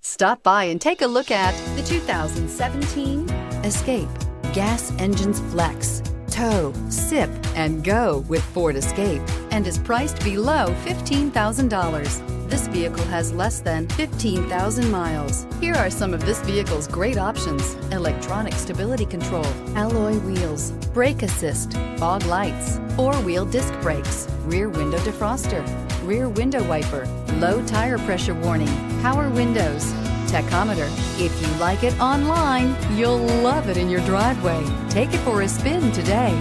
Stop by and take a look at the 2017 Escape. Gas engines flex, tow, sip, and go with Ford Escape, and is priced below $15,000. This vehicle has less than 15,000 miles. Here are some of this vehicle's great options: electronic stability control, alloy wheels, brake assist, fog lights, four-wheel disc brakes, rear window defroster, rear window wiper, low tire pressure warning, power windows, tachometer. If you like it online, you'll love it in your driveway. Take it for a spin today.